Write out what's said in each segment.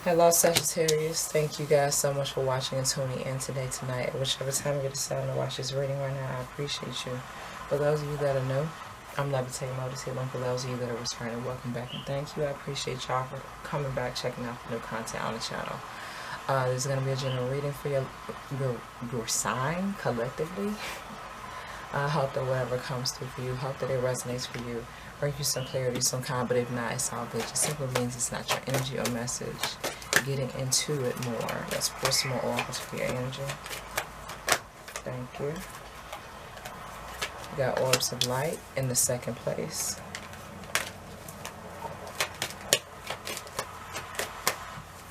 Hello Sagittarius, thank you guys so much for watching and tuning in today, tonight, whichever time you decide to watch this reading right now. I appreciate you. For those of you that are new, I'm Levitating, Lotus healing. For those of you that are returning, welcome back and thank you. I appreciate y'all for coming back, checking out the new content on the channel. This is going to be a general reading for your sign collectively. I hope that whatever comes through for you, hope that it resonates for you, bring you some clarity, some kind, but if not, it's all good. It just simply means it's not your energy or message. Getting into it more. Let's pour some more oracles for your energy. Thank you. We got orbs of light in the second place.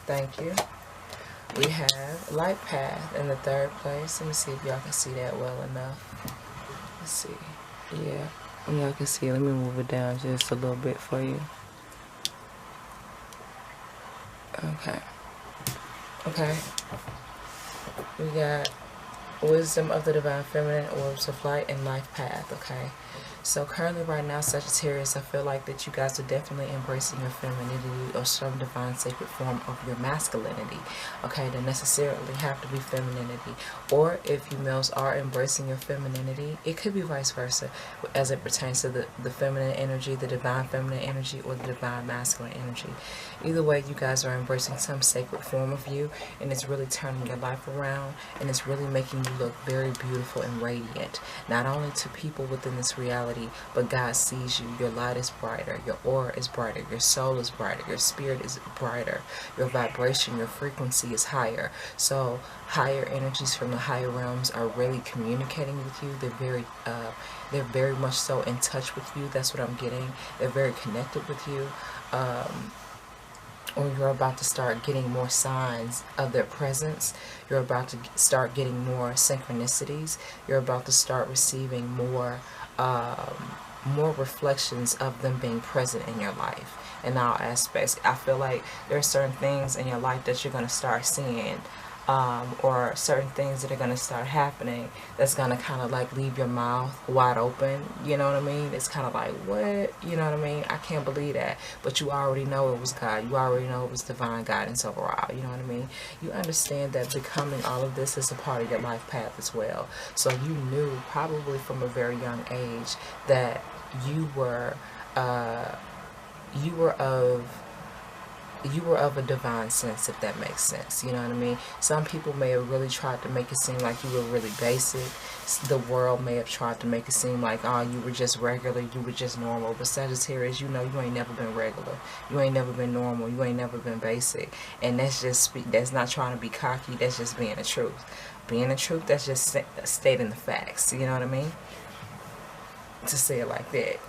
Thank you. We have light path in the third place. Let me see if y'all can see that well enough. Let's see. Yeah, y'all can see. Let me move it down just a little bit for you. Okay. We got wisdom of the divine feminine, orbs of light, and life path. Okay. So currently right now, Sagittarius, I feel like that you guys are definitely embracing your femininity or some divine sacred form of your masculinity. Okay, they necessarily have to be femininity. Or if you males are embracing your femininity, it could be vice versa as it pertains to the feminine energy, the divine feminine energy, or the divine masculine energy. Either way, you guys are embracing some sacred form of you, and it's really turning your life around, and it's really making you look very beautiful and radiant, not only to people within this reality, but God sees you. Your light is brighter, your aura is brighter, your soul is brighter, your spirit is brighter, your vibration, your frequency is higher. So higher energies from the higher realms are really communicating with you. They're very much so in touch with you. That's what I'm getting. They're very connected with you. Or you're about to start getting more signs of their presence. You're about to start getting more synchronicities. You're about to start receiving more reflections of them being present in your life in all aspects. I feel like there are certain things in your life that you're going to start seeing, or certain things that are going to start happening that's going to kind of like leave your mouth wide open. You know what I mean? It's kind of like, what? You know what I mean? I can't believe that. But you already know it was God. You already know it was divine guidance overall. You know what I mean? You understand that becoming all of this is a part of your life path as well. So you knew probably from a very young age that you were of a divine sense, if that makes sense. You know what I mean? Some people may have really tried to make it seem like you were really basic. The world may have tried to make it seem like, oh, you were just regular, you were just normal. But Sagittarius, you know you ain't never been regular. You ain't never been normal. You ain't never been basic. And that's not trying to be cocky. That's just being the truth. Being the truth, that's just stating the facts. You know what I mean? To say it like that.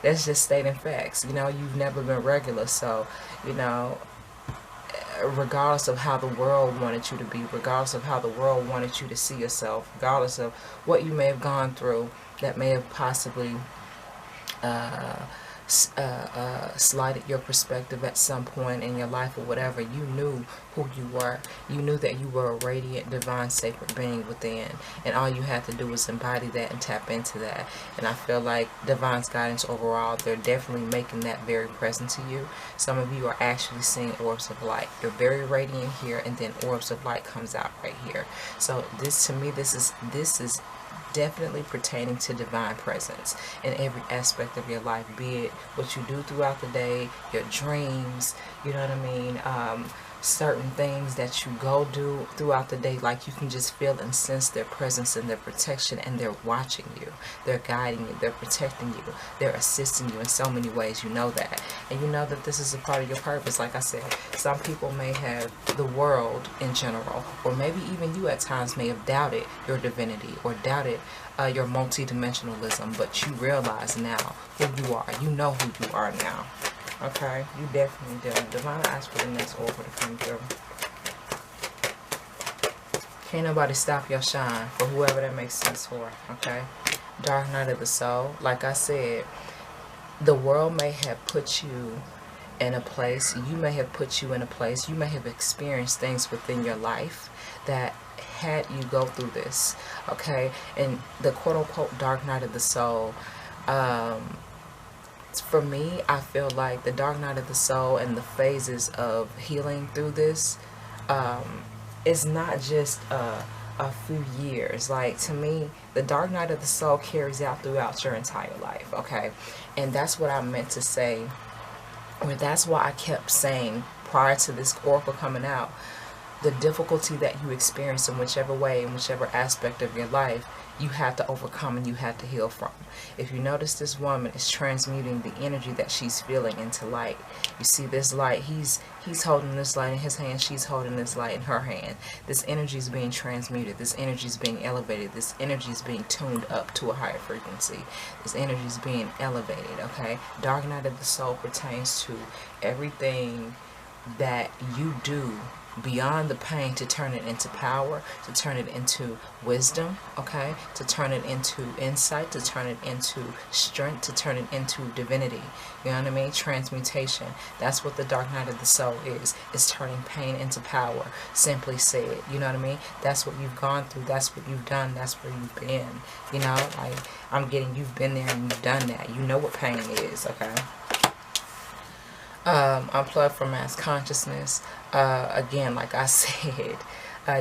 That's just stating facts. You know, you've never been regular, so, you know, regardless of how the world wanted you to be, regardless of how the world wanted you to see yourself, regardless of what you may have gone through that may have possibly slighted your perspective at some point in your life or whatever, you knew who you were. You knew that you were a radiant, divine, sacred being within, and all you had to do was embody that and tap into that. And I feel like divine's guidance overall, they're definitely making that very present to you. Some of you are actually seeing orbs of light. You're very radiant here, and then orbs of light comes out right here. So this, to me, this is definitely pertaining to divine presence in every aspect of your life, be it what you do throughout the day, your dreams, you know what I mean, certain things that you go do throughout the day, like you can just feel and sense their presence and their protection, and they're watching you, they're guiding you, they're protecting you, they're assisting you in so many ways. You know that, and you know that this is a part of your purpose. Like I said, some people may have, the world in general, or maybe even you at times may have doubted your divinity or doubted your multi-dimensionalism, but you realize now who you are. You know who you are now. Okay, you definitely do. Divine, ask for the next oracle to come through. Can't nobody stop your shine, for whoever that makes sense for. Okay, Dark Night of the Soul. Like I said, the world may have put you in a place. You may have put you in a place. You may have experienced things within your life that had you go through this. Okay, and the quote-unquote Dark Night of the Soul. for me, I feel like the dark night of the soul and the phases of healing through this is not just a few years. Like, to me, the dark night of the soul carries out throughout your entire life, okay? And that's what I meant to say, or that's why I kept saying prior to this oracle coming out, the difficulty that you experience in whichever way, in whichever aspect of your life, you have to overcome and you have to heal from. If you notice, this woman is transmuting the energy that she's feeling into light. You see this light, he's holding this light in his hand, she's holding this light in her hand. This energy is being transmuted, this energy is being elevated, this energy is being tuned up to a higher frequency. This energy is being elevated, okay? Dark night of the soul pertains to everything that you do beyond the pain to turn it into power, to turn it into wisdom, okay, to turn it into insight, to turn it into strength, to turn it into divinity. You know what I mean? Transmutation. That's what the dark night of the soul is. It's turning pain into power, simply said. You know what I mean? That's what you've gone through, that's what you've done, that's where you've been. You know, like, I'm getting, you've been there and you've done that. You know what pain is, okay? Unplug from mass consciousness. Again, like I said,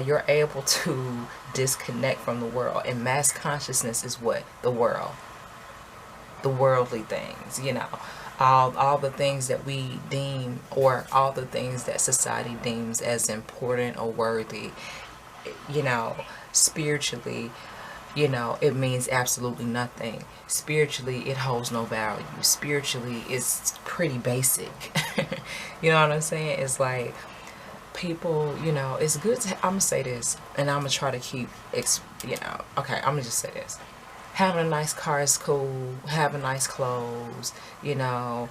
you're able to disconnect from the world. And mass consciousness is what? The world. The worldly things, you know. All the things that we deem, or all the things that society deems as important or worthy, you know, spiritually, you know, it means absolutely nothing. Spiritually, it holds no value. Spiritually, it's pretty basic. You know what I'm saying? It's like, people, you know, it's good to, I'm going to say this, and I'm going to try to keep, you know, okay, I'm going to just say this. Having a nice car is cool. Having nice clothes, you know,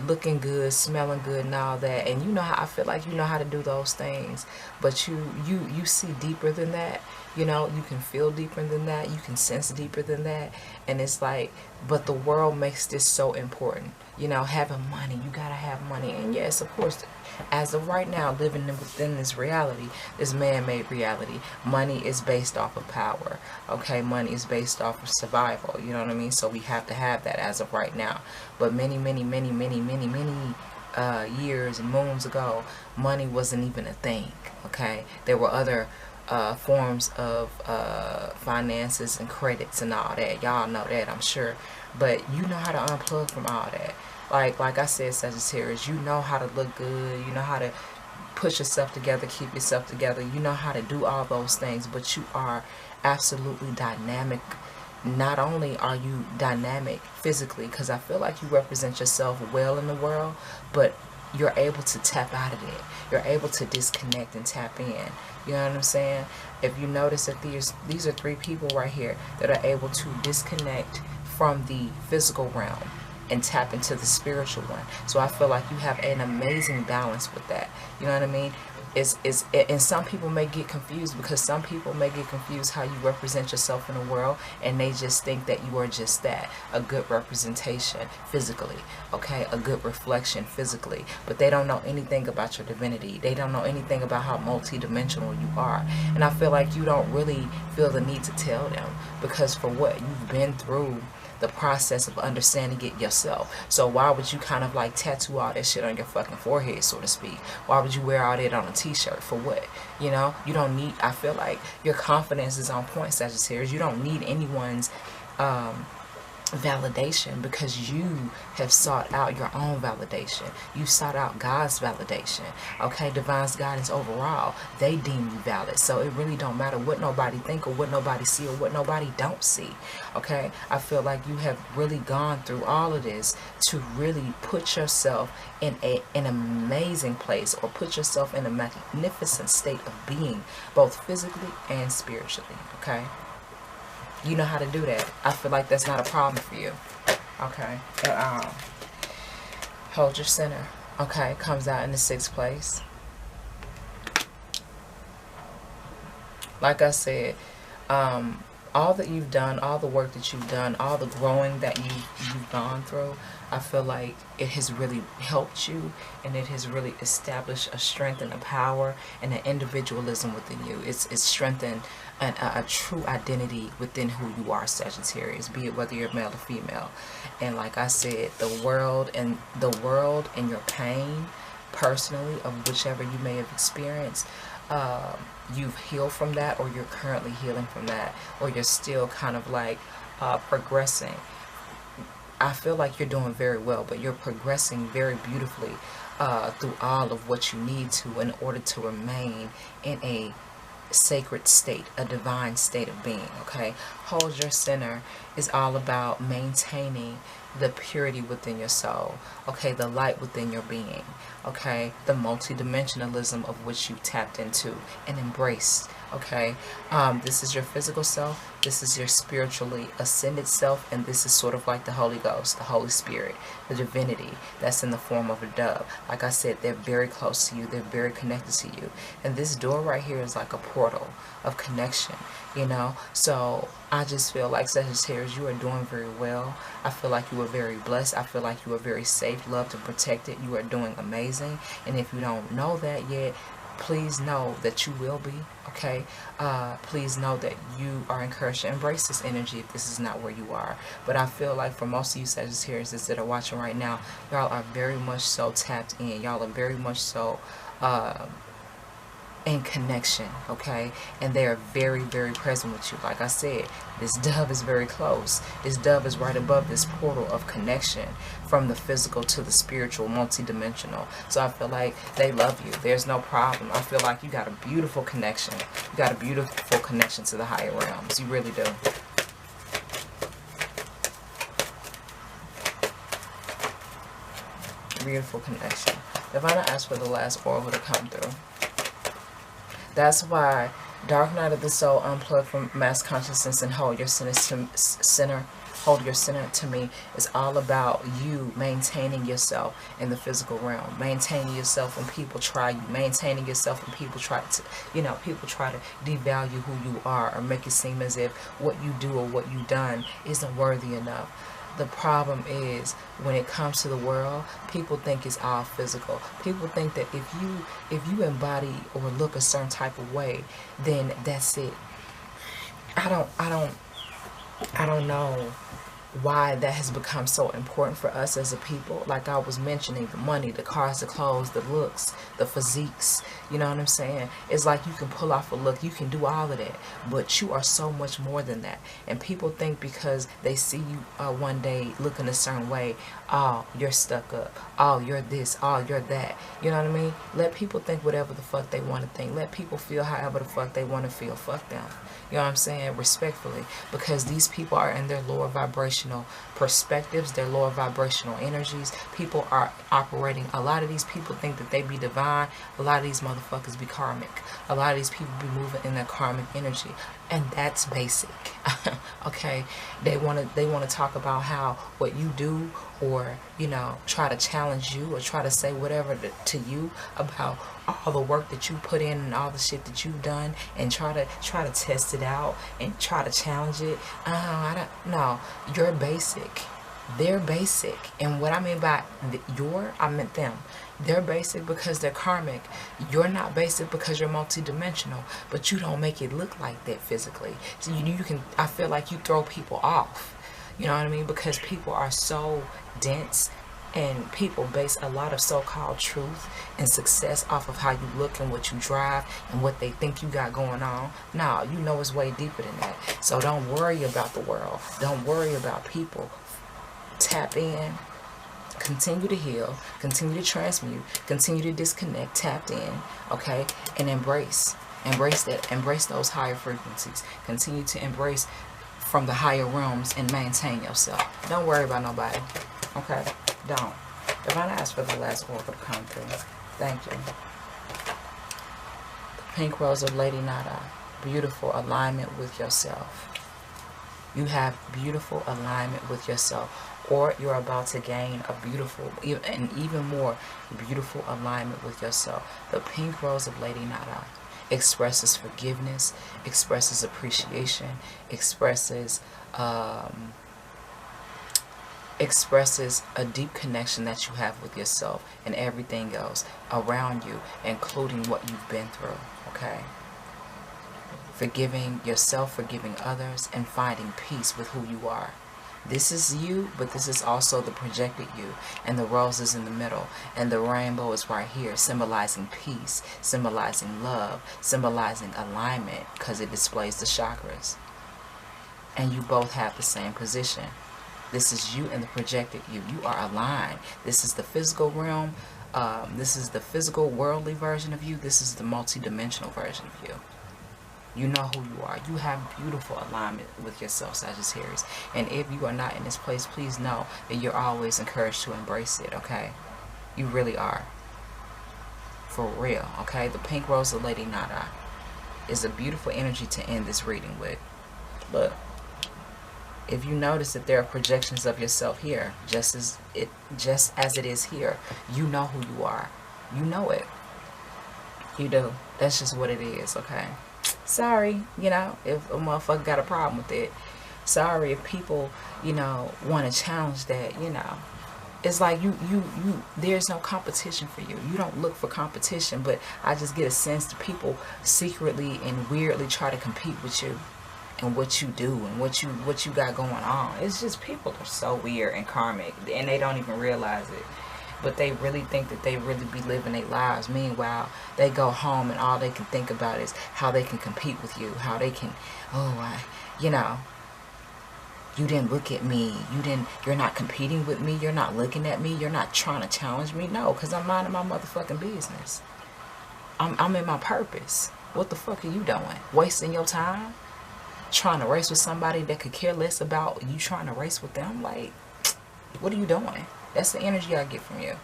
looking good, smelling good and all that. And you know how I feel like you know how to do those things. But you see deeper than that. You know, you can feel deeper than that. You can sense deeper than that. And it's like, but the world makes this so important. You know, having money, you gotta have money. And yes, of course, as of right now, living within this reality, this man-made reality, money is based off of power. Okay, money is based off of survival. You know what I mean? So we have to have that as of right now. But many years and moons ago, money wasn't even a thing. Okay, there were other forms of finances and credits and all that. Y'all know that, I'm sure. But you know how to unplug from all that. Like I said, Sagittarius, you know how to look good. You know how to push yourself together, keep yourself together. You know how to do all those things. But you are absolutely dynamic. Not only are you dynamic physically, because I feel like you represent yourself well in the world, but you're able to tap out of it. You're able to disconnect and tap in. You know what I'm saying? If you notice that these are three people right here that are able to disconnect from the physical realm and tap into the spiritual one. So I feel like you have an amazing balance with that. You know what I mean? And some people may get confused, because some people may get confused how you represent yourself in the world, and they just think that you are just that, a good representation physically, okay, a good reflection physically, but they don't know anything about your divinity. They don't know anything about how multidimensional you are. And I feel like you don't really feel the need to tell them, because for what? You've been through the process of understanding it yourself. So why would you kind of like tattoo all that shit on your fucking forehead, so to speak? Why would you wear all that on a t-shirt? For what? You know, you don't need, I feel like your confidence is on point, Sagittarius. You don't need anyone's validation, because you have sought out your own validation. You sought out God's validation, okay? Divine's guidance overall, they deem you valid. So it really don't matter what nobody think, or what nobody see, or what nobody don't see, okay? I feel like you have really gone through all of this to really put yourself in an amazing place, or put yourself in a magnificent state of being, both physically and spiritually, okay? You know how to do that. I feel like that's not a problem for you. Okay. Hold your center. Okay. Comes out in the 6th place. Like I said, all that you've done, all the work that you've done, all the growing that you've gone through, I feel like it has really helped you, and it has really established a strength and a power and an individualism within you. It's strengthened a true identity within who you are, Sagittarius, be it whether you're male or female. And like I said, the world and your pain personally of whichever you may have experienced, you've healed from that, or you're currently healing from that, or you're still kind of like progressing. I feel like you're doing very well, but you're progressing very beautifully through all of what you need to in order to remain in a sacred state, a divine state of being. Okay, hold your center is all about maintaining the purity within your soul, okay, the light within your being, okay, the multidimensionalism of which you tapped into and embraced. Okay, this is your physical self, this is your spiritually ascended self, and this is sort of like the Holy Ghost, the Holy Spirit, the divinity that's in the form of a dove. Like I said, they're very close to you, they're very connected to you, and this door right here is like a portal of connection, you know. So I just feel like, Sagittarius, you are doing very well. I feel like you are very blessed. I feel like you are very safe, loved, and protected. You are doing amazing, and if you don't know that yet, please know that you will be. Okay, please know that you are encouraged to embrace this energy if this is not where you are. But I feel like for most of you Sagittarius that are watching right now, y'all are very much so tapped in. Y'all are very much so in connection, okay, and they are very, very present with you. Like I said, this dove is very close. This dove is right above this portal of connection from the physical to the spiritual, multidimensional. So I feel like they love you. There's no problem. I feel like you got a beautiful connection. You got a beautiful connection to the higher realms. You really do. Beautiful connection. Divine, I ask for the last oracle to come through. That's why Dark Night of the Soul, unplug from mass consciousness and hold your center. Hold your center to me is all about you maintaining yourself in the physical realm, maintaining yourself when people try you, maintaining yourself when people try to, people try to devalue who you are or make it seem as if what you do or what you've done isn't worthy enough. The problem is, when it comes to the world, people think it's all physical. People think that if you embody or look a certain type of way, then that's it. I don't know why that has become so important for us as a people. Like I was mentioning, the money, the cars, the clothes, the looks, the physiques, you know what I'm saying? It's like you can pull off a look, you can do all of that, but you are so much more than that. And people think because they see you one day looking a certain way, oh, you're stuck up, oh, you're this, oh, you're that, you know what I mean? Let people think whatever the fuck they want to think. Let people feel however the fuck they want to feel. Fuck them. You know what I'm saying? Respectfully. Because these people are in their lower vibrational perspectives, their lower vibrational energies. People are operating. A lot of these people think that they be divine. A lot of these motherfuckers be karmic. A lot of these people be moving in their karmic energy. And that's basic. Okay? They want to talk about how what you do, or try to challenge you or try to say whatever to you about all the work that you put in and all the shit that you've done, and try to test it out and try to challenge it. No, you're basic. They're basic. And what I mean by I meant them. They're basic because they're karmic. You're not basic because you're multidimensional, but you don't make it look like that physically. So I feel like you throw people off. You know what I mean? Because people are so dense, and people base a lot of so-called truth and success off of how you look and what you drive and what they think you got going on. No, it's way deeper than that. So don't worry about the world. Don't worry about people. Tap in. Continue to heal. Continue to transmute. Continue to disconnect. Tap in. Okay? And embrace. Embrace that. Embrace those higher frequencies. Continue to embrace from the higher realms and maintain yourself. Don't worry about nobody. Okay? Don't. Divine, I ask for the last oracle to come through. Thank you. The pink rose of Lady Nada. Beautiful alignment with yourself. You have beautiful alignment with yourself. Or you're about to gain a beautiful and even more beautiful alignment with yourself. The pink rose of Lady Nada. expresses forgiveness, expresses appreciation, expresses expresses a deep connection that you have with yourself and everything else around you, including what you've been through, okay? Forgiving yourself, forgiving others, and finding peace with who you are. This is you, but this is also the projected you, and the rose is in the middle, and the rainbow is right here, symbolizing peace, symbolizing love, symbolizing alignment, because it displays the chakras. And you both have the same position. This is you and the projected you. You are aligned. This is the physical realm. This is the physical, worldly version of you. This is the multi-dimensional version of you. You know who you are. You have beautiful alignment with yourself, Sagittarius. And if you are not in this place, please know that you're always encouraged to embrace it, okay? You really are. For real, okay? The pink rose of Lady Nada is a beautiful energy to end this reading with. Look, if you notice that there are projections of yourself here, just as it is here, you know who you are. You know it. You do. That's just what it is, okay? Sorry, you know, if a motherfucker got a problem with it. Sorry if people, you know, want to challenge that, you know. It's like there's no competition for you. You don't look for competition, but I just get a sense that people secretly and weirdly try to compete with you and what you do and what you got going on. It's just people are so weird and karmic, and they don't even realize it. But they really think that they really be living their lives. Meanwhile, they go home and all they can think about is how they can compete with you. How they can, you know, you didn't look at me. You're not competing with me. You're not looking at me. You're not trying to challenge me. No, because I'm minding my motherfucking business. I'm in my purpose. What the fuck are you doing? Wasting your time? Trying to race with somebody that could care less about you trying to race with them? Like, what are you doing? That's the energy I get from you.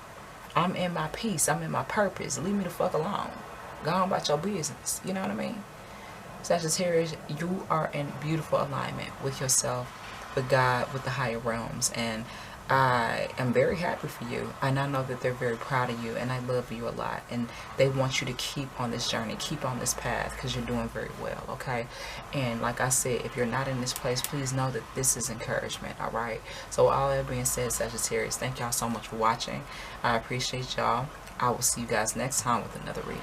I'm in my peace. I'm in my purpose. Leave me the fuck alone. Go on about your business. You know what I mean? Sagittarius, you are in beautiful alignment with yourself, with God, with the higher realms. And I am very happy for you. And I know that they're very proud of you. And I love you a lot. And they want you to keep on this journey. Keep on this path. Because you're doing very well. Okay? And like I said, if you're not in this place, please know that this is encouragement. Alright? So all that being said, Sagittarius, thank y'all so much for watching. I appreciate y'all. I will see you guys next time with another reading.